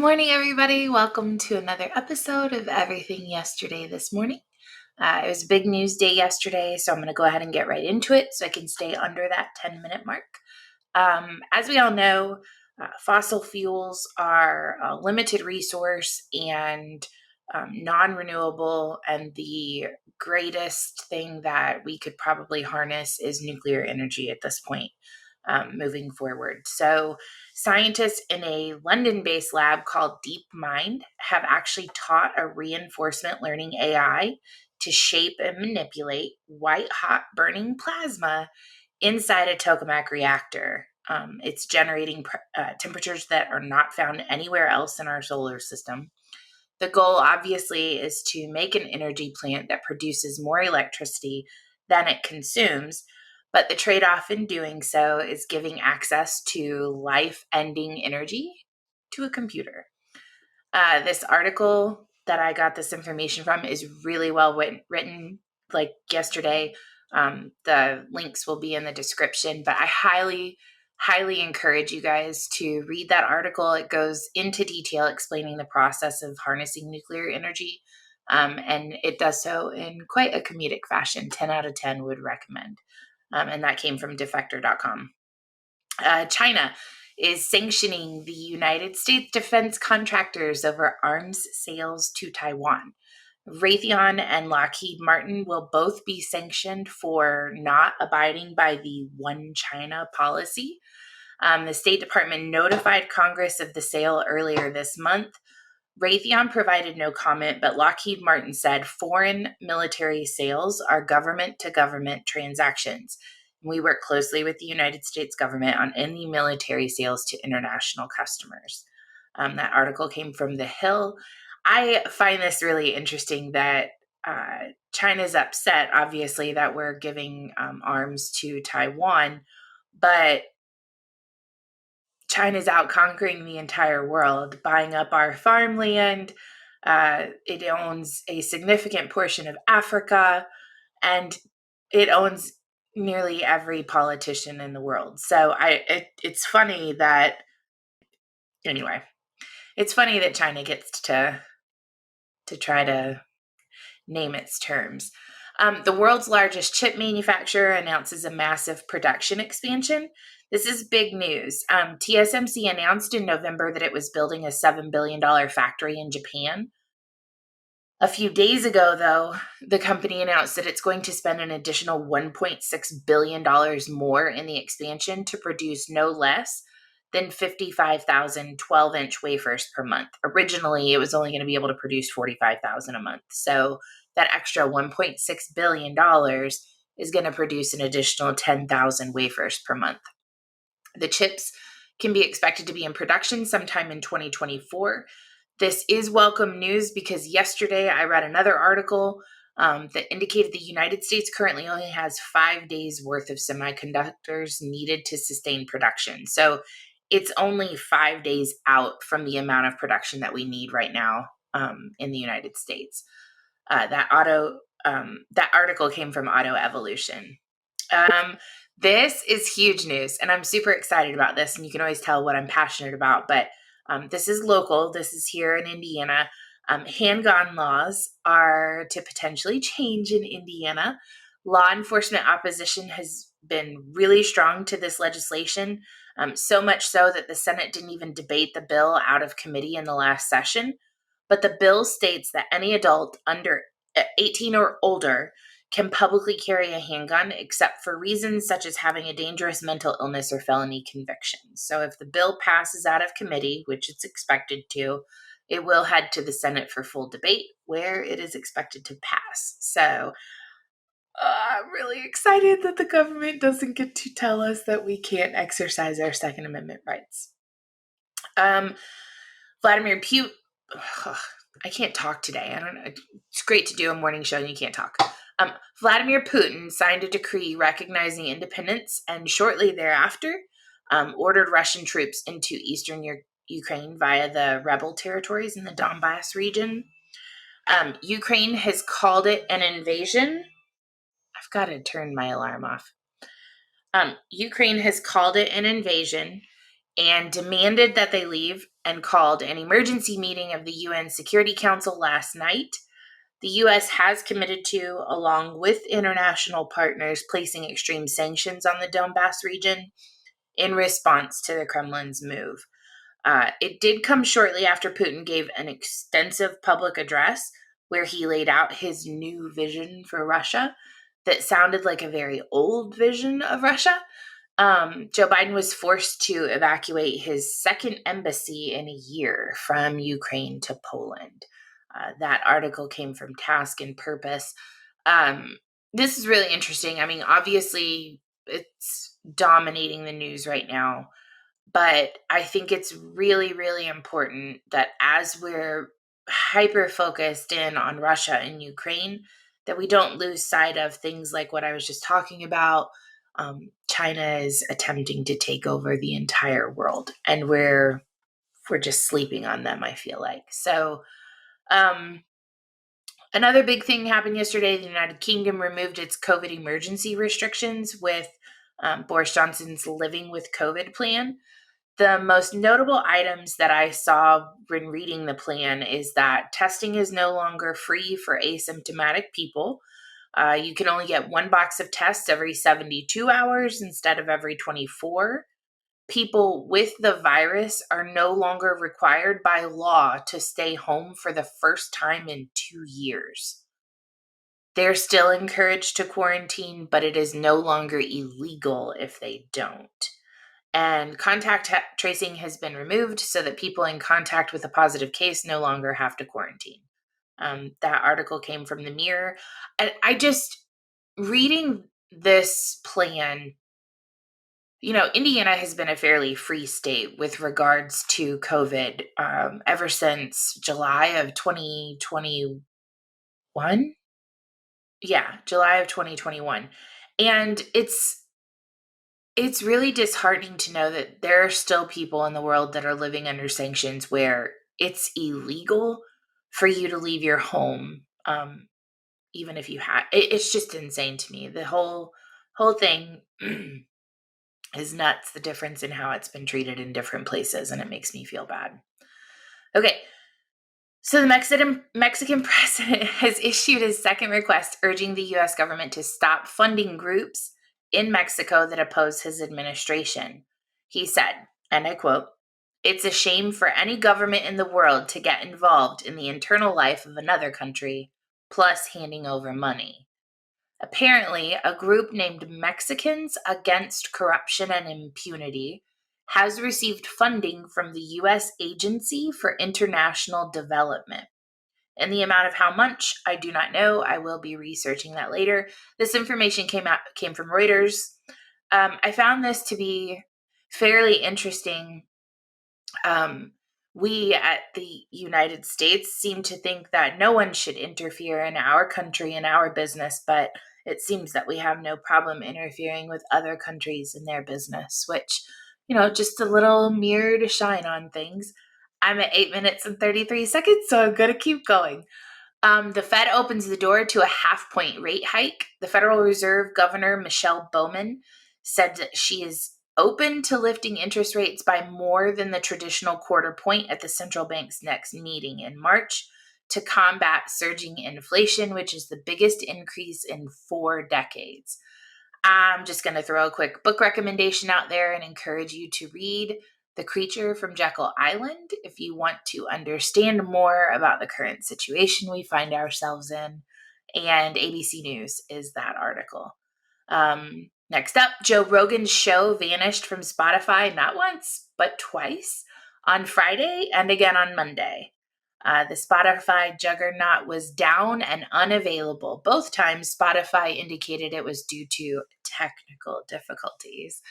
morning, everybody. Welcome to another episode of Everything Yesterday This Morning. It was a big news day yesterday, so I'm going to go ahead and get right into it so I can stay under that 10-minute mark. As we all know, fossil fuels are a limited resource and non-renewable, and the greatest thing that we could probably harness is nuclear energy at this point. Moving forward. So scientists in a London-based lab called DeepMind have actually taught a reinforcement learning AI to shape and manipulate white-hot burning plasma inside a tokamak reactor. It's generating temperatures that are not found anywhere else in our solar system. The goal, obviously, is to make an energy plant that produces more electricity than it consumes, but the trade-off in doing so is giving access to life-ending energy to a computer. This article that I got this information from is really well written, like yesterday. The links will be in the description, but I highly encourage you guys to read that article. It goes into detail explaining the process of harnessing nuclear energy, and it does so in quite a comedic fashion. 10 out of 10 would recommend. And that came from defector.com. China is sanctioning the United States defense contractors over arms sales to Taiwan. Raytheon and Lockheed Martin will both be sanctioned for not abiding by the One China policy. The State Department notified Congress of the sale earlier this month. Raytheon provided no comment, but Lockheed Martin said foreign military sales are government-to-government transactions. We work closely with the United States government on any military sales to international customers. That article came from The Hill. I find this really interesting that China's upset, obviously, that we're giving arms to Taiwan, but China's out conquering the entire world, buying up our farmland. It owns a significant portion of Africa, and it owns nearly every politician in the world. So it's funny that, anyway, it's funny that China gets to try to name its terms. The world's largest chip manufacturer announces a massive production expansion. This is big news. TSMC announced in November that it was building a $7 billion factory in Japan. A few days ago, though, the company announced that it's going to spend an additional $1.6 billion more in the expansion to produce no less than 55,000 12-inch wafers per month. Originally, it was only going to be able to produce 45,000 a month. So that extra $1.6 billion is going to produce an additional 10,000 wafers per month. The chips can be expected to be in production sometime in 2024. This is welcome news because yesterday I read another article that indicated the United States currently only has 5 days worth of semiconductors needed to sustain production. So it's only 5 days out from the amount of production that we need right now in the United States. That article came from Auto Evolution. This is huge news, and I'm super excited about this, and you can always tell what I'm passionate about, but this is local. This is here in Indiana. Handgun laws are to potentially change in Indiana. Law enforcement opposition has been really strong to this legislation, so much so that the Senate didn't even debate the bill out of committee in the last session. But the bill states that any adult under 18 or older can publicly carry a handgun except for reasons such as having a dangerous mental illness or felony conviction. So if the bill passes out of committee, which it's expected to, it will head to the Senate for full debate, where it is expected to pass. So I'm really excited that the government doesn't get to tell us that we can't exercise our Second Amendment rights. Vladimir Putin. I can't talk today. I don't know. It's great to do a morning show and you can't talk. Vladimir Putin signed a decree recognizing independence and shortly thereafter ordered Russian troops into eastern Ukraine via the rebel territories in the Donbass region. Ukraine has called it an invasion. I've got to turn my alarm off. Ukraine has called it an invasion and demanded that they leave and called an emergency meeting of the UN Security Council last night. The U.S. has committed to, along with international partners, placing extreme sanctions on the Donbass region in response to the Kremlin's move. It did come shortly after Putin gave an extensive public address where he laid out his new vision for Russia that sounded like a very old vision of Russia. Joe Biden was forced to evacuate his second embassy in a year from Ukraine to Poland. That article came from Task and Purpose. This is really interesting. I mean, obviously, it's dominating the news right now. But I think it's really, really important that as we're hyper focused in on Russia and Ukraine, that we don't lose sight of things like what I was just talking about. China is attempting to take over the entire world, and we're just sleeping on them, I feel like. So, another big thing happened yesterday. The United Kingdom removed its COVID emergency restrictions with Boris Johnson's Living with COVID plan. The most notable items that I saw when reading the plan is that testing is no longer free for asymptomatic people. You can only get one box of tests every 72 hours instead of every 24. People with the virus are no longer required by law to stay home for the first time in 2 years. They're still encouraged to quarantine, but it is no longer illegal if they don't. And contact tracing has been removed so that people in contact with a positive case no longer have to quarantine. That article came from the Mirror. And I just, reading this plan, Indiana has been a fairly free state with regards to COVID ever since July of 2021. Yeah, July of 2021. And it's really disheartening to know that there are still people in the world that are living under sanctions where it's illegal for you to leave your home, even if you have. It's just insane to me. The whole thing is nuts. The difference in how it's been treated in different places, and it makes me feel bad. Okay. So the Mexican president has issued his second request urging the U.S. government to stop funding groups in Mexico that oppose his administration. He said, and I quote, "It's a shame for any government in the world to get involved in the internal life of another country, plus handing over money." Apparently, a group named Mexicans Against Corruption and Impunity has received funding from the U.S. Agency for International Development. And the amount of how much, I do not know. I will be researching that later. This information came from Reuters. I found this to be fairly interesting. We at the United States seem to think that no one should interfere in our country and our business, but it seems that we have no problem interfering with other countries in their business, which, just a little mirror to shine on things. I'm at 8 minutes and 33 seconds, so I'm going to keep going. The Fed opens the door to a half-point rate hike. The Federal Reserve Governor Michelle Bowman said that she is open to lifting interest rates by more than the traditional quarter point at the central bank's next meeting in March to combat surging inflation, which is the biggest increase in 4 decades. I'm just going to throw a quick book recommendation out there and encourage you to read The Creature from Jekyll Island if you want to understand more about the current situation we find ourselves in. And ABC News is that article. Next up, Joe Rogan's show vanished from Spotify not once, but twice, on Friday and again on Monday. The Spotify juggernaut was down and unavailable. Both times, Spotify indicated it was due to technical difficulties.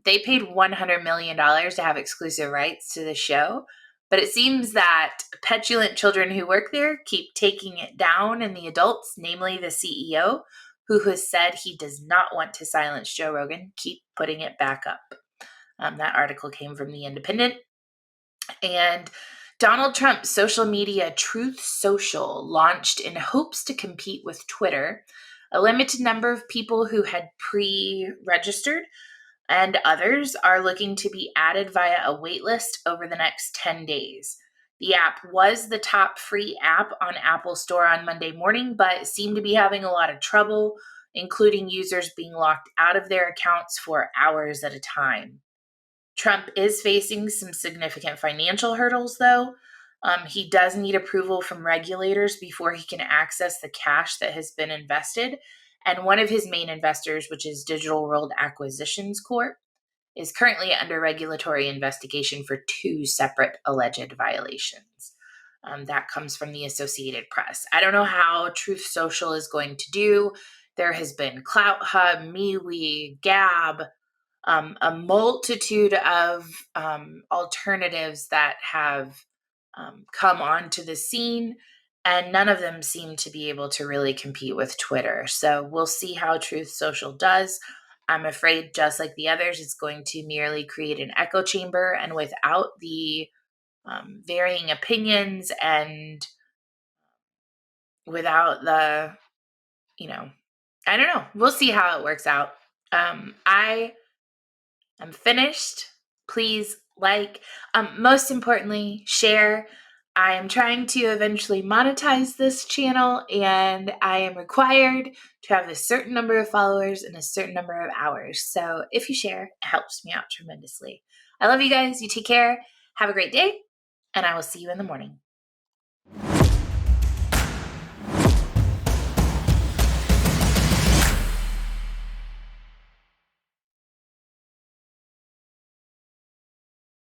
They paid $100 million to have exclusive rights to the show, but it seems that petulant children who work there keep taking it down, and the adults, namely the CEO, who has said he does not want to silence Joe Rogan, keep putting it back up. That article came from The Independent. And Donald Trump's social media Truth Social launched in hopes to compete with Twitter. A limited number of people who had pre-registered and others are looking to be added via a waitlist over the next 10 days. The app was the top free app on Apple Store on Monday morning, but seemed to be having a lot of trouble, including users being locked out of their accounts for hours at a time. Trump is facing some significant financial hurdles, though. He does need approval from regulators before he can access the cash that has been invested. And one of his main investors, which is Digital World Acquisitions Corp., is currently under regulatory investigation for 2 separate alleged violations. That comes from the Associated Press. I don't know how Truth Social is going to do. There has been Clout Hub, MeWe, Gab, a multitude of alternatives that have come onto the scene, and none of them seem to be able to really compete with Twitter. So we'll see how Truth Social does. I'm afraid, just like the others, it's going to merely create an echo chamber, and without the varying opinions and without the, I don't know. We'll see how it works out. I'm finished. Please most importantly, share. I am trying to eventually monetize this channel, and I am required to have a certain number of followers and a certain number of hours. So if you share, it helps me out tremendously. I love you guys. You take care. Have a great day, and I will see you in the morning.